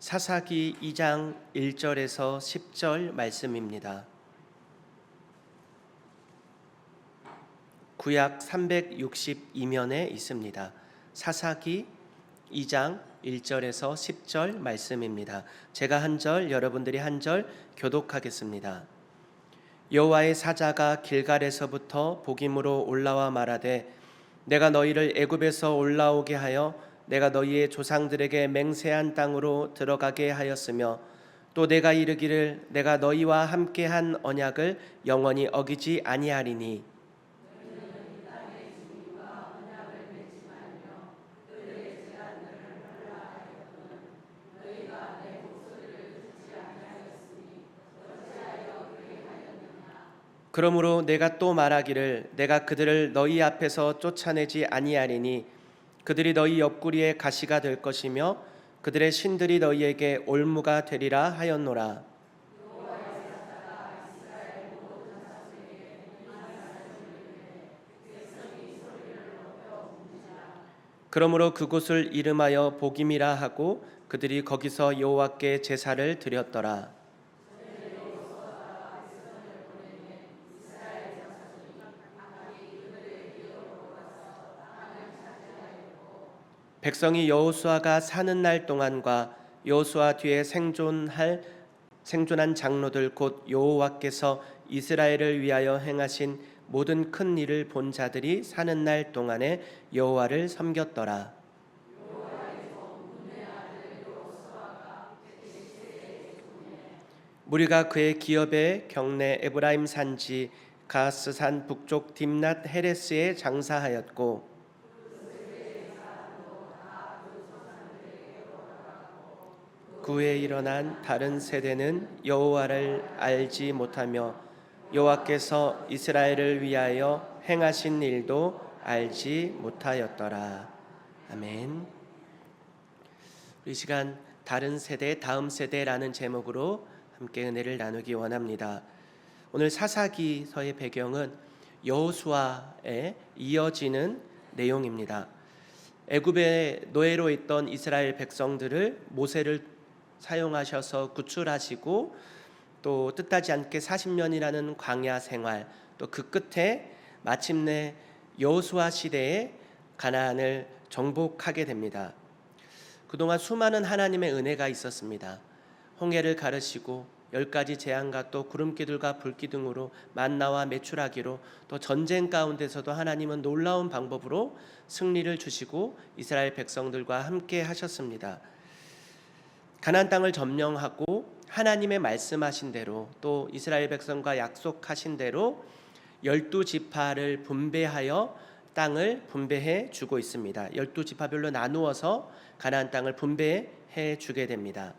사사기 2장 1절에서 10절 말씀입니다. 구약 362면에 있습니다. 사사기 2장 1절에서 10절 말씀입니다. 제가 한 절, 여러분들이 한 절 교독하겠습니다. 여호와의 사자가 길갈에서부터 복임으로 올라와 말하되 내가 너희를 애굽에서 올라오게 하여 내가 너희의 조상들에게 맹세한 땅으로 들어가게 하였으며 또 내가 이르기를 내가 너희와 함께한 언약을 영원히 어기지 아니하리니 그러므로 내가 또 말하기를 내가 그들을 너희 앞에서 쫓아내지 아니하리니 그들이 너희 옆구리에 가시가 될 것이며 그들의 신들이 너희에게 올무가 되리라 하였노라. 그러므로 그곳을 이름하여 복임이라 하고 그들이 거기서 여호와께 제사를 드렸더라. 백성이 여호수아가 사는 날 동안과 여호수아 뒤에 생존한 장로들 곧 여호와께서 이스라엘을 위하여 행하신 모든 큰 일을 본 자들이 사는 날 동안에 여호와를 섬겼더라. 무리가 그의 기업의 경내 에브라임 산지 가스산 북쪽 딥낫 헤레스에 장사하였고 그 후에 일어난 다른 세대는 여호와를 알지 못하며 여호와께서 이스라엘을 위하여 행하신 일도 알지 못하였더라. 아멘. 이 시간 다른 세대, 다음 세대라는 제목으로 함께 은혜를 나누기 원합니다. 오늘 사사기서의 배경은 여호수아에 이어지는 내용입니다. 애굽의 노예로 있던 이스라엘 백성들을 모세를 사용하셔서 구출하시고 또 뜻하지 않게 40년이라는 광야 생활, 또 그 끝에 마침내 여호수아 시대에 가나안을 정복하게 됩니다. 그동안 수많은 하나님의 은혜가 있었습니다. 홍해를 가르시고 10가지 재앙과 또 구름기둥과 불기둥으로 만나와 메추라기로 또 전쟁 가운데서도 하나님은 놀라운 방법으로 승리를 주시고 이스라엘 백성들과 함께 하셨습니다. 가나안 땅을 점령하고 하나님의 말씀하신 대로 또 이스라엘 백성과 약속하신 대로 12지파를 분배하여 땅을 분배해 주고 있습니다. 12지파별로 나누어서 가나안 땅을 분배해 주게 됩니다.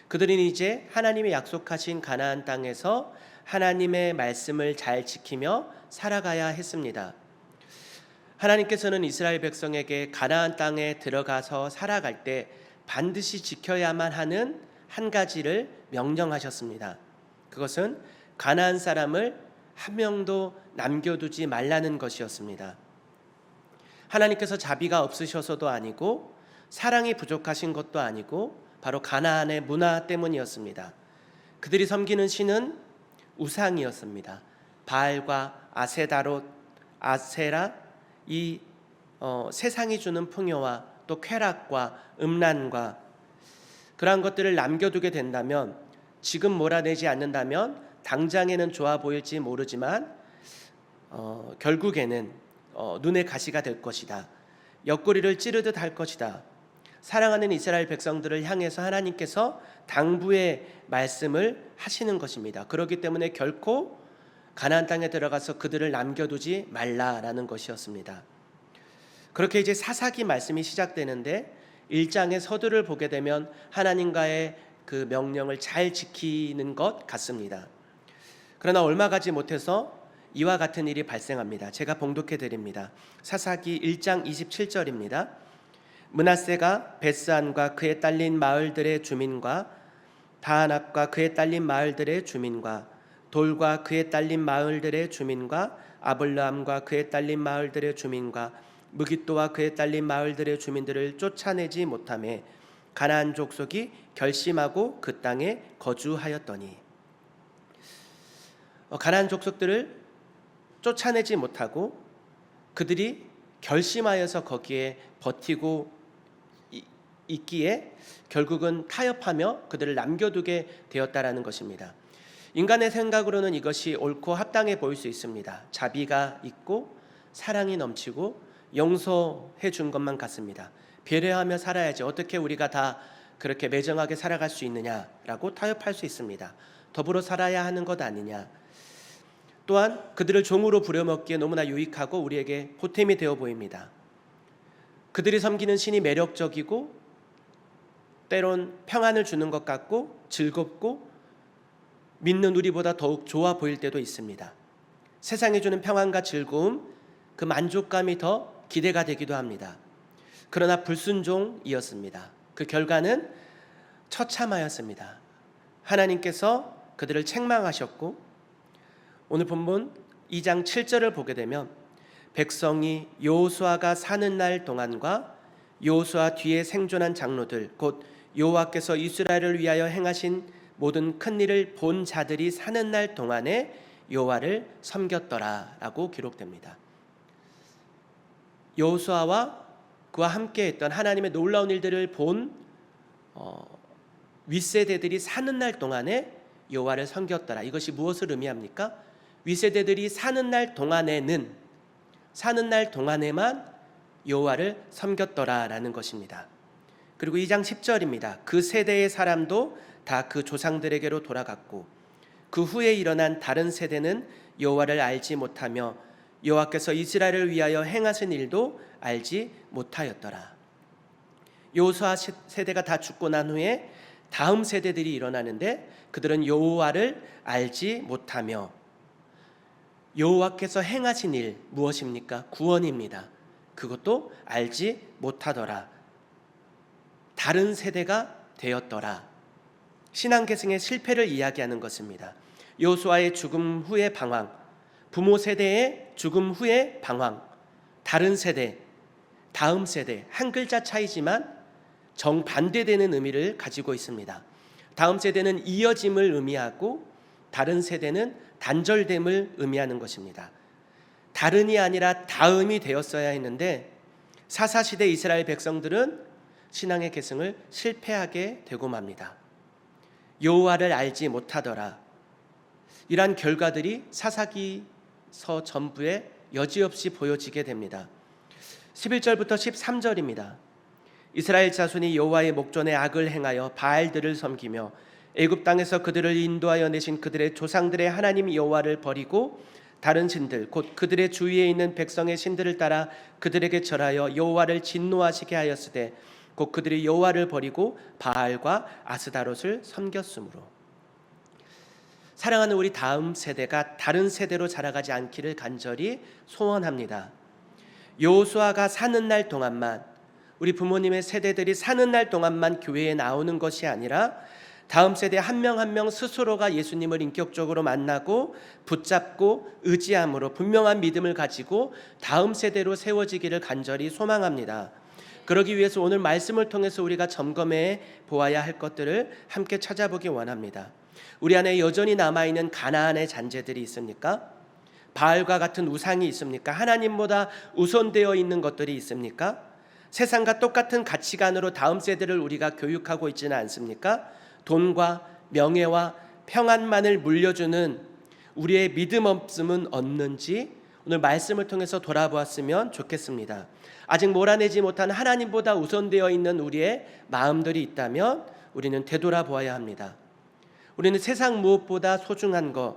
그들은 이제 하나님의 약속하신 가나안 땅에서 하나님의 말씀을 잘 지키며 살아가야 했습니다. 하나님께서는 이스라엘 백성에게 가나안 땅에 들어가서 살아갈 때 반드시 지켜야만 하는 한 가지를 명령하셨습니다. 그것은 가나안 사람을 한 명도 남겨두지 말라는 것이었습니다. 하나님께서 자비가 없으셔서도 아니고 사랑이 부족하신 것도 아니고 바로 가나안의 문화 때문이었습니다. 그들이 섬기는 신은 우상이었습니다. 바알과 아세다롯, 아세라, 이 세상이 주는 풍요와 또 쾌락과 음란과 그러한 것들을 남겨두게 된다면, 지금 몰아내지 않는다면 당장에는 좋아 보일지 모르지만 결국에는 눈에 가시가 될 것이다. 옆구리를 찌르듯 할 것이다. 사랑하는 이스라엘 백성들을 향해서 하나님께서 당부의 말씀을 하시는 것입니다. 그렇기 때문에 결코 가나안 땅에 들어가서 그들을 남겨두지 말라라는 것이었습니다. 그렇게 이제 사사기 말씀이 시작되는데 1장의 서두를 보게 되면 하나님과의 그 명령을 잘 지키는 것 같습니다. 그러나 얼마 가지 못해서 이와 같은 일이 발생합니다. 제가 봉독해 드립니다. 사사기 1장 27절입니다. 므낫세가 벳스안과 그에 딸린 마을들의 주민과 다하낙과 그에 딸린 마을들의 주민과 돌과 그에 딸린 마을들의 주민과 아블라함과 그에 딸린 마을들의 주민과 무깃도와 그에 딸린 마을들의 주민들을 쫓아내지 못하매 가나안 족속이 결심하고 그 땅에 거주하였더니. 가나안 족속들을 쫓아내지 못하고 그들이 결심하여서 거기에 버티고 있기에 결국은 타협하며 그들을 남겨두게 되었다라는 것입니다. 인간의 생각으로는 이것이 옳고 합당해 보일 수 있습니다. 자비가 있고 사랑이 넘치고 용서해 준 것만 같습니다. 배려하며 살아야지 어떻게 우리가 다 그렇게 매정하게 살아갈 수 있느냐라고 타협할 수 있습니다. 더불어 살아야 하는 것 아니냐. 또한 그들을 종으로 부려먹기에 너무나 유익하고 우리에게 보탬이 되어 보입니다. 그들이 섬기는 신이 매력적이고 때론 평안을 주는 것 같고 즐겁고 믿는 우리보다 더욱 좋아 보일 때도 있습니다. 세상이 주는 평안과 즐거움, 그 만족감이 더 기대가 되기도 합니다. 그러나 불순종이었습니다. 그 결과는 처참하였습니다. 하나님께서 그들을 책망하셨고 오늘 본문 2장 7절을 보게 되면 백성이 여호수아가 사는 날 동안과 여호수아 뒤에 생존한 장로들 곧 여호와께서 이스라엘을 위하여 행하신 모든 큰 일을 본 자들이 사는 날 동안에 여호와를 섬겼더라라고 기록됩니다. 여호수아와 그와 함께했던 하나님의 놀라운 일들을 본 윗세대들이 사는 날 동안에 여호와를 섬겼더라. 이것이 무엇을 의미합니까? 윗세대들이 사는 날 동안에만 여호와를 섬겼더라라는 것입니다. 그리고 2장 10절입니다. 그 세대의 사람도 다 그 조상들에게로 돌아갔고 그 후에 일어난 다른 세대는 여호와를 알지 못하며 여호와께서 이스라엘을 위하여 행하신 일도 알지 못하였더라. 여호수아 세대가 다 죽고 난 후에 다음 세대들이 일어나는데 그들은 여호와를 알지 못하며 여호와께서 행하신 일 무엇입니까? 구원입니다. 그것도 알지 못하더라. 다른 세대가 되었더라. 신앙계승의 실패를 이야기하는 것입니다. 여호수아의 죽음 후의 방황, 부모 세대의 죽음 후의 방황, 다른 세대, 다음 세대, 한 글자 차이지만 정반대되는 의미를 가지고 있습니다. 다음 세대는 이어짐을 의미하고 다른 세대는 단절됨을 의미하는 것입니다. 다른이 아니라 다음이 되었어야 했는데 사사시대 이스라엘 백성들은 신앙의 계승을 실패하게 되고 맙니다. 여호와를 알지 못하더라. 이러한 결과들이 사사기서 전부에 여지없이 보여지게 됩니다. 11절부터 13절입니다. 이스라엘 자손이 여호와의 목전에 악을 행하여 바알들을 섬기며 애굽 땅에서 그들을 인도하여 내신 그들의 조상들의 하나님 여호와를 버리고 다른 신들 곧 그들의 주위에 있는 백성의 신들을 따라 그들에게 절하여 여호와를 진노하시게 하였으되 곧 그들이 여호와를 버리고 바알과 아스다롯을 섬겼으므로. 사랑하는 우리 다음 세대가 다른 세대로 자라가지 않기를 간절히 소원합니다. 여호수아가 사는 날 동안만, 우리 부모님의 세대들이 사는 날 동안만 교회에 나오는 것이 아니라 다음 세대 한 명 한 명 스스로가 예수님을 인격적으로 만나고 붙잡고 의지함으로 분명한 믿음을 가지고 다음 세대로 세워지기를 간절히 소망합니다. 그러기 위해서 오늘 말씀을 통해서 우리가 점검해 보아야 할 것들을 함께 찾아보기 원합니다. 우리 안에 여전히 남아있는 가나안의 잔재들이 있습니까? 바알과 같은 우상이 있습니까? 하나님보다 우선되어 있는 것들이 있습니까? 세상과 똑같은 가치관으로 다음 세대를 우리가 교육하고 있지는 않습니까? 돈과 명예와 평안만을 물려주는 우리의 믿음 없음은 없는지 오늘 말씀을 통해서 돌아보았으면 좋겠습니다. 아직 몰아내지 못한 하나님보다 우선되어 있는 우리의 마음들이 있다면 우리는 되돌아보아야 합니다. 우리는 세상 무엇보다 소중한 것,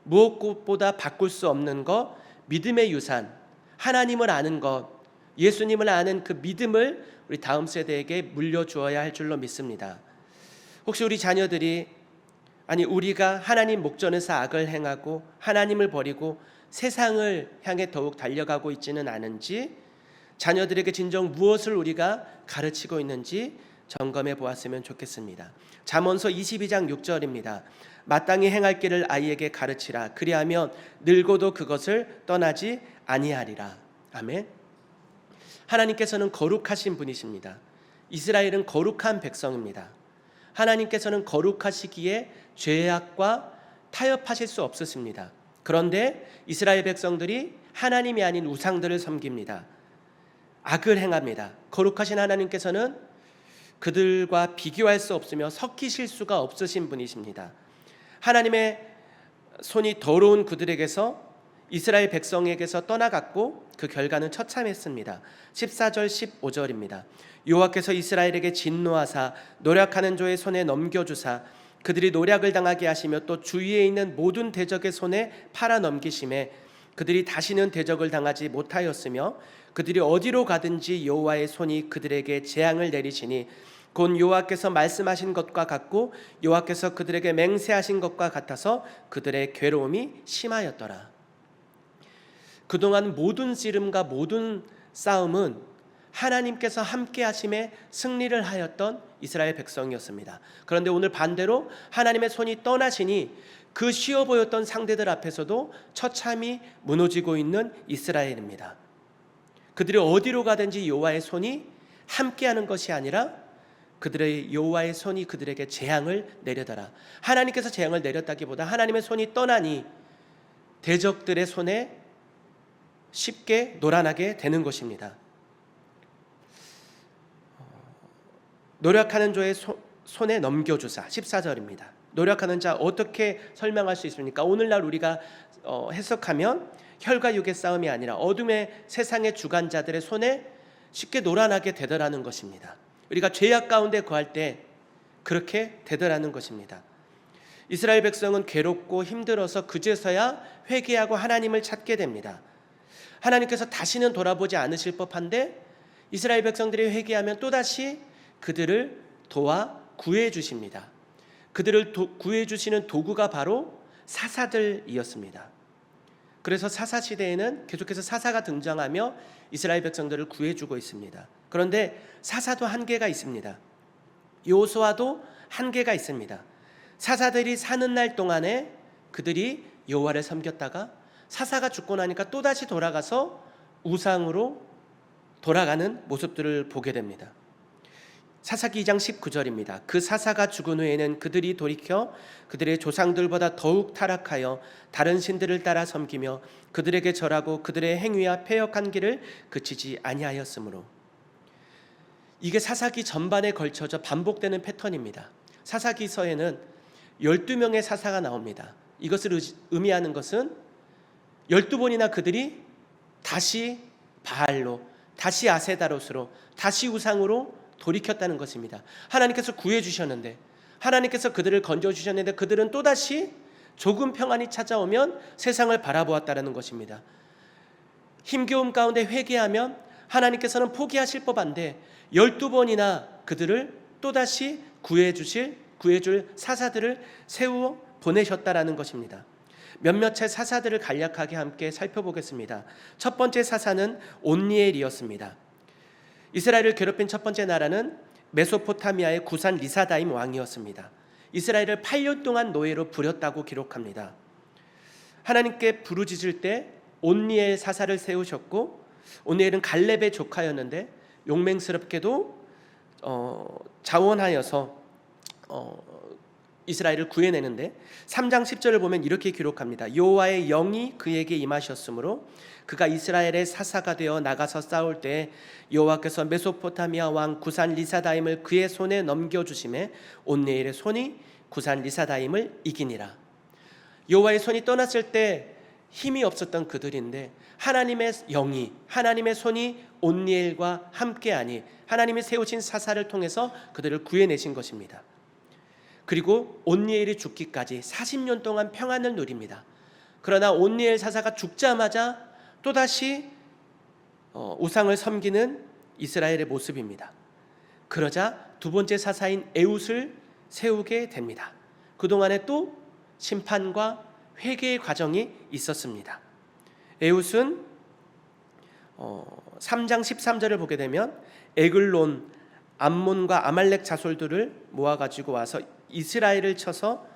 무엇보다 바꿀 수 없는 것, 믿음의 유산, 하나님을 아는 것, 예수님을 아는 그 믿음을 우리 다음 세대에게 물려주어야 할 줄로 믿습니다. 혹시 우리 자녀들이 우리가 하나님 목전에서 악을 행하고 하나님을 버리고 세상을 향해 더욱 달려가고 있지는 않은지, 자녀들에게 진정 무엇을 우리가 가르치고 있는지 점검해 보았으면 좋겠습니다. 잠언서 22장 6절입니다. 마땅히 행할 길을 아이에게 가르치라. 그리하면 늙어도 그것을 떠나지 아니하리라. 아멘. 하나님께서는 거룩하신 분이십니다. 이스라엘은 거룩한 백성입니다. 하나님께서는 거룩하시기에 죄악과 타협하실 수 없으십니다. 그런데 이스라엘 백성들이 하나님이 아닌 우상들을 섬깁니다. 악을 행합니다. 거룩하신 하나님께서는 그들과 비교할 수 없으며 섞이실 수가 없으신 분이십니다. 하나님의 손이 더러운 그들에게서 이스라엘 백성에게서 떠나갔고 그 결과는 처참했습니다. 14절 15절입니다. 여호와께서 이스라엘에게 진노하사 노략하는 자의 손에 넘겨주사 그들이 노략을 당하게 하시며 또 주위에 있는 모든 대적의 손에 팔아 넘기심에 그들이 다시는 대적을 당하지 못하였으며 그들이 어디로 가든지 여호와의 손이 그들에게 재앙을 내리시니 곧 여호와께서 말씀하신 것과 같고 여호와께서 그들에게 맹세하신 것과 같아서 그들의 괴로움이 심하였더라. 그동안 모든 씨름과 모든 싸움은 하나님께서 함께 하심에 승리를 하였던 이스라엘 백성이었습니다. 그런데 오늘 반대로 하나님의 손이 떠나시니 그 쉬워 보였던 상대들 앞에서도 처참히 무너지고 있는 이스라엘입니다. 그들이 어디로 가든지 여호와의 손이 함께하는 것이 아니라 그들의 여호와의 손이 그들에게 재앙을 내려다라. 하나님께서 재앙을 내렸다기보다 하나님의 손이 떠나니 대적들의 손에 쉽게 놀아나게 되는 것입니다. 노력하는 자의 손에 넘겨주사 14절입니다. 노력하는 자 어떻게 설명할 수 있습니까? 오늘날 우리가 해석하면 혈과 육의 싸움이 아니라 어둠의 세상의 주관자들의 손에 쉽게 놀아나게 되더라는 것입니다. 우리가 죄악 가운데 거할 때 그렇게 되더라는 것입니다. 이스라엘 백성은 괴롭고 힘들어서 그제서야 회개하고 하나님을 찾게 됩니다. 하나님께서 다시는 돌아보지 않으실 법한데 이스라엘 백성들이 회개하면 또다시 그들을 도와 구해 주십니다. 그들을 구해 주시는 도구가 바로 사사들이었습니다. 그래서 사사 시대에는 계속해서 사사가 등장하며 이스라엘 백성들을 구해주고 있습니다. 그런데 사사도 한계가 있습니다. 여호수아도 한계가 있습니다. 사사들이 사는 날 동안에 그들이 여호와를 섬겼다가 사사가 죽고 나니까 또다시 돌아가서 우상으로 돌아가는 모습들을 보게 됩니다. 사사기 2장 19절입니다. 그 사사가 죽은 후에는 그들이 돌이켜 그들의 조상들보다 더욱 타락하여 다른 신들을 따라 섬기며 그들에게 절하고 그들의 행위와 패역한 길을 그치지 아니하였으므로. 이게 사사기 전반에 걸쳐져 반복되는 패턴입니다. 사사기서에는 12명의 사사가 나옵니다. 이것을 의미하는 것은 12번이나 그들이 다시 바알로, 다시 아세다롯으로, 다시 우상으로 돌이켰다는 것입니다. 하나님께서 구해주셨는데, 하나님께서 그들을 건져주셨는데 그들은 또다시 조금 평안이 찾아오면 세상을 바라보았다는 것입니다. 힘겨움 가운데 회개하면 하나님께서는 포기하실 법한데 12번이나 그들을 또다시 구해줄 사사들을 세워 보내셨다라는 것입니다. 몇몇의 사사들을 간략하게 함께 살펴보겠습니다. 첫 번째 사사는 온니엘이었습니다. 이스라엘을 괴롭힌 첫 번째 나라는 메소포타미아의 구산 리사다임 왕이었습니다. 이스라엘을 8년 동안 노예로 부렸다고 기록합니다. 하나님께 부르짖을 때 온니엘 사사를 세우셨고, 온니엘은 갈렙의 조카였는데 용맹스럽게도 자원하여서 이스라엘을 구해내는데 3장 10절을 보면 이렇게 기록합니다. 여호와의 영이 그에게 임하셨으므로 그가 이스라엘의 사사가 되어 나가서 싸울 때 여호와께서 메소포타미아 왕 구산 리사다임을 그의 손에 넘겨주심에 온니엘의 손이 구산 리사다임을 이기니라. 여호와의 손이 떠났을 때 힘이 없었던 그들인데 하나님의 영이, 하나님의 손이 온니엘과 함께하니 하나님이 세우신 사사를 통해서 그들을 구해내신 것입니다. 그리고 온니엘이 죽기까지 40년 동안 평안을 누립니다. 그러나 온니엘 사사가 죽자마자 또다시 우상을 섬기는 이스라엘의 모습입니다. 그러자 두 번째 사사인 에웃을 세우게 됩니다. 그동안에 또 심판과 회개의 과정이 있었습니다. 에웃은 3장 13절을 보게 되면 에글론, 암몬과 아말렉 자손들을 모아가지고 와서 이스라엘을 쳐서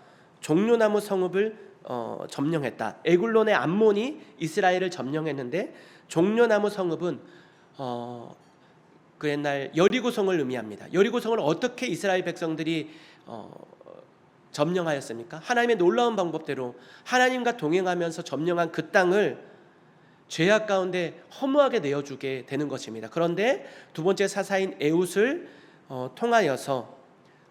종려나무 성읍을 점령했다. 에글론의 암몬이 이스라엘을 점령했는데 종려나무 성읍은 그 옛날 여리고성을 의미합니다. 여리고성을 어떻게 이스라엘 백성들이 점령하였습니까? 하나님의 놀라운 방법대로 하나님과 동행하면서 점령한 그 땅을 죄악 가운데 허무하게 내어주게 되는 것입니다. 그런데 두 번째 사사인 에훗을 통하여서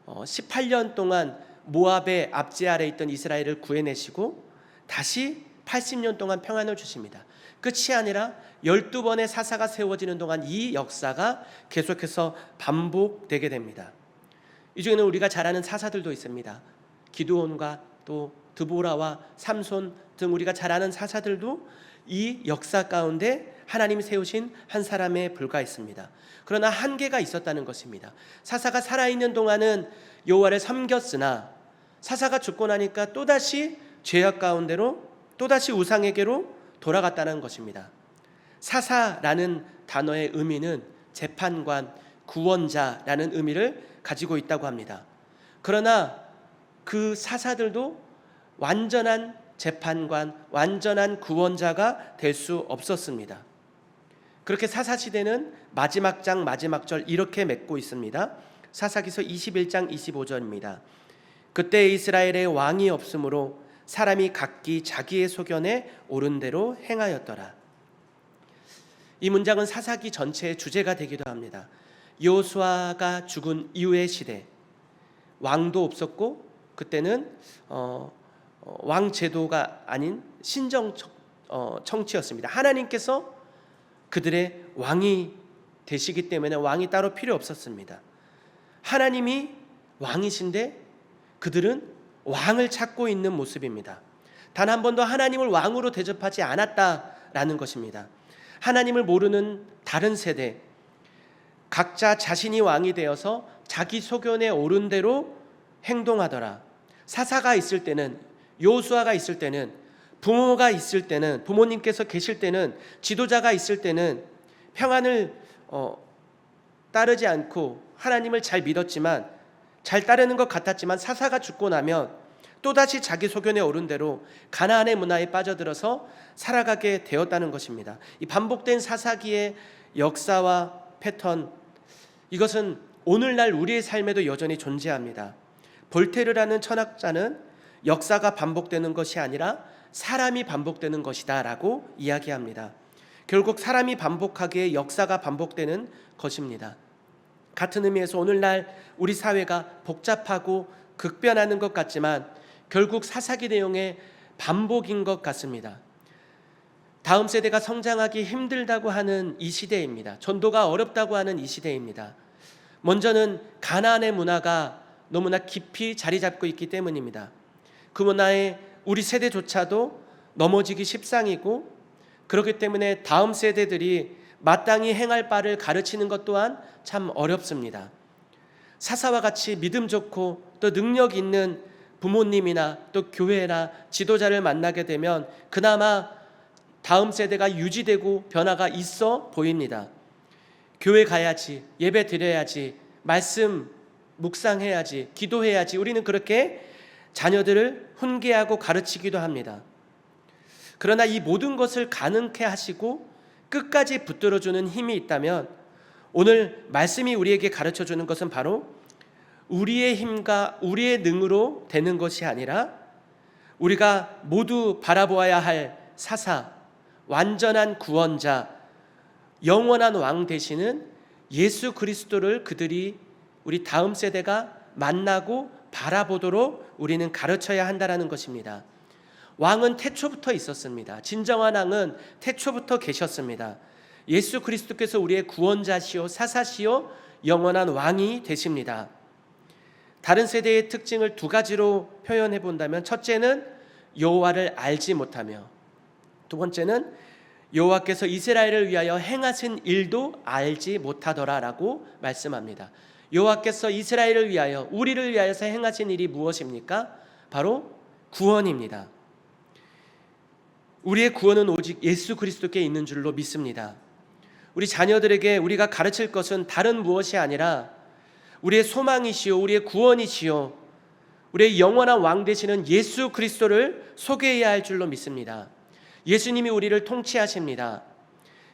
18년 동안 모압의 압제 아래 있던 이스라엘을 구해내시고 다시 80년 동안 평안을 주십니다. 끝이 아니라 12번의 사사가 세워지는 동안 이 역사가 계속해서 반복되게 됩니다. 이 중에는 우리가 잘 아는 사사들도 있습니다. 기드온과 또 드보라와 삼손 등 우리가 잘 아는 사사들도 이 역사 가운데 하나님이 세우신 한 사람에 불과했습니다. 그러나 한계가 있었다는 것입니다. 사사가 살아있는 동안은 여호와를 섬겼으나 사사가 죽고 나니까 또다시 죄악 가운데로 또다시 우상에게로 돌아갔다는 것입니다. 사사라는 단어의 의미는 재판관, 구원자라는 의미를 가지고 있다고 합니다. 그러나 그 사사들도 완전한 재판관, 완전한 구원자가 될 수 없었습니다. 그렇게 사사시대는 마지막 장 마지막 절 이렇게 맺고 있습니다. 사사기서 21장 25절입니다. 그때 이스라엘에 왕이 없으므로 사람이 각기 자기의 소견에 옳은 대로 행하였더라. 이 문장은 사사기 전체의 주제가 되기도 합니다. 여호수아가 죽은 이후의 시대, 왕도 없었고 그때는 왕 제도가 아닌 신정 정치였습니다. 하나님께서 그들의 왕이 되시기 때문에 왕이 따로 필요 없었습니다. 하나님이 왕이신데 그들은 왕을 찾고 있는 모습입니다. 단 한 번도 하나님을 왕으로 대접하지 않았다라는 것입니다. 하나님을 모르는 다른 세대, 각자 자신이 왕이 되어서 자기 소견에 옳은 대로 행동하더라. 사사가 있을 때는, 여호수아가 있을 때는, 부모가 있을 때는, 부모님께서 계실 때는, 지도자가 있을 때는 평안을 따르지 않고 하나님을 잘 믿었지만, 잘 따르는 것 같았지만 사사가 죽고 나면 또다시 자기 소견에 옳은 대로 가나안의 문화에 빠져들어서 살아가게 되었다는 것입니다. 이 반복된 사사기의 역사와 패턴, 이것은 오늘날 우리의 삶에도 여전히 존재합니다. 볼테르라는 철학자는 역사가 반복되는 것이 아니라 사람이 반복되는 것이다 라고 이야기합니다. 결국 사람이 반복하기에 역사가 반복되는 것입니다. 같은 의미에서 오늘날 우리 사회가 복잡하고 극변하는 것 같지만 결국 사사기 내용의 반복인 것 같습니다. 다음 세대가 성장하기 힘들다고 하는 이 시대입니다. 전도가 어렵다고 하는 이 시대입니다. 먼저는 가나안의 문화가 너무나 깊이 자리 잡고 있기 때문입니다. 그 문화에 우리 세대조차도 넘어지기 십상이고, 그렇기 때문에 다음 세대들이 마땅히 행할 바를 가르치는 것 또한 참 어렵습니다. 사사와 같이 믿음 좋고 또 능력 있는 부모님이나 또 교회나 지도자를 만나게 되면 그나마 다음 세대가 유지되고 변화가 있어 보입니다. 교회 가야지, 예배 드려야지, 말씀 묵상해야지, 기도해야지, 우리는 그렇게 자녀들을 훈계하고 가르치기도 합니다. 그러나 이 모든 것을 가능케 하시고 끝까지 붙들어주는 힘이 있다면 오늘 말씀이 우리에게 가르쳐주는 것은 바로 우리의 힘과 우리의 능으로 되는 것이 아니라 우리가 모두 바라보아야 할 사사, 완전한 구원자, 영원한 왕 되시는 예수 그리스도를 그들이, 우리 다음 세대가 만나고 바라보도록 우리는 가르쳐야 한다는 것입니다. 왕은 태초부터 있었습니다. 진정한 왕은 태초부터 계셨습니다. 예수 그리스도께서 우리의 구원자시요 사사시요 영원한 왕이 되십니다. 다른 세대의 특징을 두 가지로 표현해 본다면, 첫째는 여호와를 알지 못하며, 두 번째는 여호와께서 이스라엘을 위하여 행하신 일도 알지 못하더라라고 말씀합니다. 여호와께서 이스라엘을 위하여, 우리를 위하여서 행하신 일이 무엇입니까? 바로 구원입니다. 우리의 구원은 오직 예수 그리스도께 있는 줄로 믿습니다. 우리 자녀들에게 우리가 가르칠 것은 다른 무엇이 아니라 우리의 소망이시요 우리의 구원이시요 우리의 영원한 왕 되시는 예수 그리스도를 소개해야 할 줄로 믿습니다. 예수님이 우리를 통치하십니다.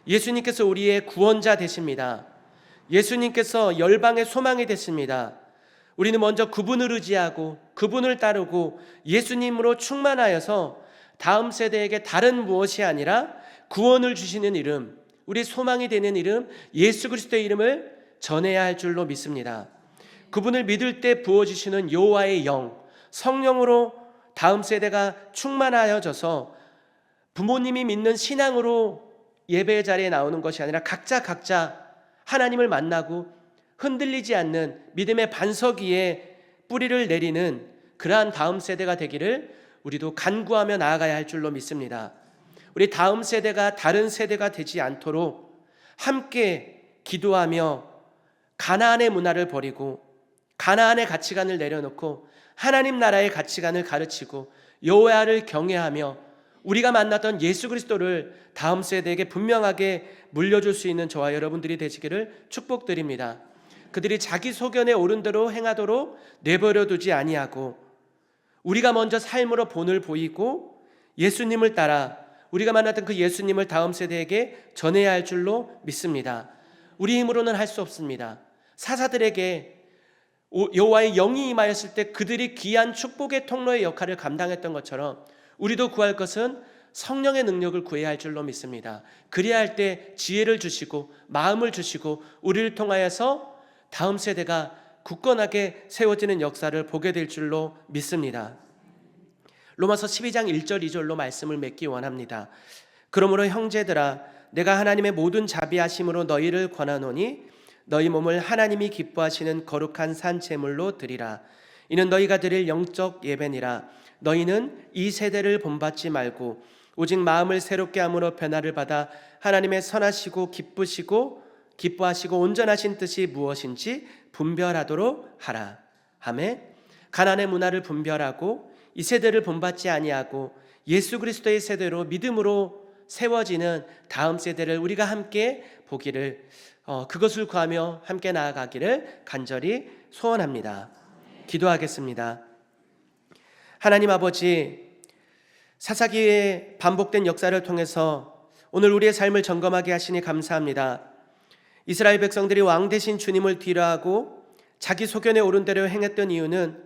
예수님께서 우리의 구원자 되십니다. 예수님께서 열방의 소망이 됐습니다. 우리는 먼저 그분을 의지하고 그분을 따르고 예수님으로 충만하여서 다음 세대에게 다른 무엇이 아니라 구원을 주시는 이름, 우리 소망이 되는 이름 예수 그리스도의 이름을 전해야 할 줄로 믿습니다. 그분을 믿을 때 부어주시는 여호와의 영, 성령으로 다음 세대가 충만하여져서 부모님이 믿는 신앙으로 예배 자리에 나오는 것이 아니라 각자 하나님을 만나고 흔들리지 않는 믿음의 반석 위에 뿌리를 내리는 그러한 다음 세대가 되기를 우리도 간구하며 나아가야 할 줄로 믿습니다. 우리 다음 세대가 다른 세대가 되지 않도록 함께 기도하며 가나안의 문화를 버리고 가나안의 가치관을 내려놓고 하나님 나라의 가치관을 가르치고 여호와를 경외하며 우리가 만났던 예수 그리스도를 다음 세대에게 분명하게 물려줄 수 있는 저와 여러분들이 되시기를 축복드립니다. 그들이 자기 소견에 옳은 대로 행하도록 내버려 두지 아니하고 우리가 먼저 삶으로 본을 보이고 예수님을 따라 우리가 만났던 그 예수님을 다음 세대에게 전해야 할 줄로 믿습니다. 우리 힘으로는 할 수 없습니다. 사사들에게 여호와의 영이 임하였을 때 그들이 귀한 축복의 통로의 역할을 감당했던 것처럼 우리도 구할 것은 성령의 능력을 구해야 할 줄로 믿습니다. 그래야 할 때 지혜를 주시고 마음을 주시고 우리를 통하여서 다음 세대가 굳건하게 세워지는 역사를 보게 될 줄로 믿습니다. 로마서 12장 1절 2절로 말씀을 맺기 원합니다. 그러므로 형제들아 내가 하나님의 모든 자비하심으로 너희를 권하노니 너희 몸을 하나님이 기뻐하시는 거룩한 산 제물로 드리라. 이는 너희가 드릴 영적 예배니라. 너희는 이 세대를 본받지 말고 오직 마음을 새롭게 함으로 변화를 받아 하나님의 선하시고 기뻐하시고 온전하신 뜻이 무엇인지 분별하도록 하라. 아멘. 가나안의 문화를 분별하고 이 세대를 본받지 아니하고 예수 그리스도의 세대로 믿음으로 세워지는 다음 세대를 우리가 함께 보기를 그것을 구하며 함께 나아가기를 간절히 소원합니다. 기도하겠습니다. 하나님 아버지, 사사기의 반복된 역사를 통해서 오늘 우리의 삶을 점검하게 하시니 감사합니다. 이스라엘 백성들이 왕 대신 주님을 뒤로하고 자기 소견에 옳은 대로 행했던 이유는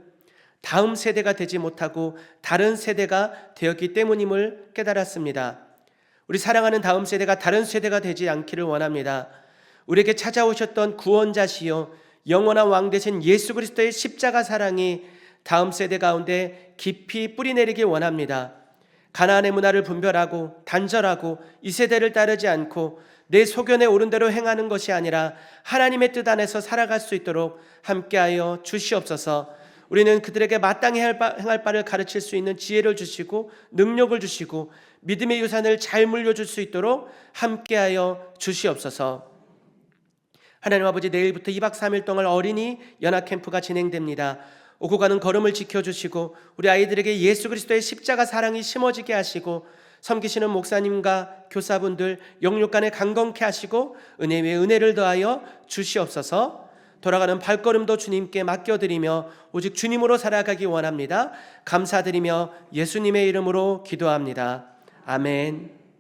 다음 세대가 되지 못하고 다른 세대가 되었기 때문임을 깨달았습니다. 우리 사랑하는 다음 세대가 다른 세대가 되지 않기를 원합니다. 우리에게 찾아오셨던 구원자시요 영원한 왕 되신 예수 그리스도의 십자가 사랑이 다음 세대 가운데 깊이 뿌리내리기 원합니다. 가나안의 문화를 분별하고 단절하고 이 세대를 따르지 않고 내 소견에 옳은 대로 행하는 것이 아니라 하나님의 뜻 안에서 살아갈 수 있도록 함께하여 주시옵소서. 우리는 그들에게 마땅히 행할 바를 가르칠 수 있는 지혜를 주시고 능력을 주시고 믿음의 유산을 잘 물려줄 수 있도록 함께하여 주시옵소서. 하나님 아버지, 내일부터 2박 3일 동안 어린이 연합 캠프가 진행됩니다. 오고 가는 걸음을 지켜주시고 우리 아이들에게 예수 그리스도의 십자가 사랑이 심어지게 하시고 섬기시는 목사님과 교사분들 영육간에 강건케 하시고 은혜 위에 은혜를 더하여 주시옵소서. 돌아가는 발걸음도 주님께 맡겨드리며 오직 주님으로 살아가기 원합니다. 감사드리며 예수님의 이름으로 기도합니다. 아멘.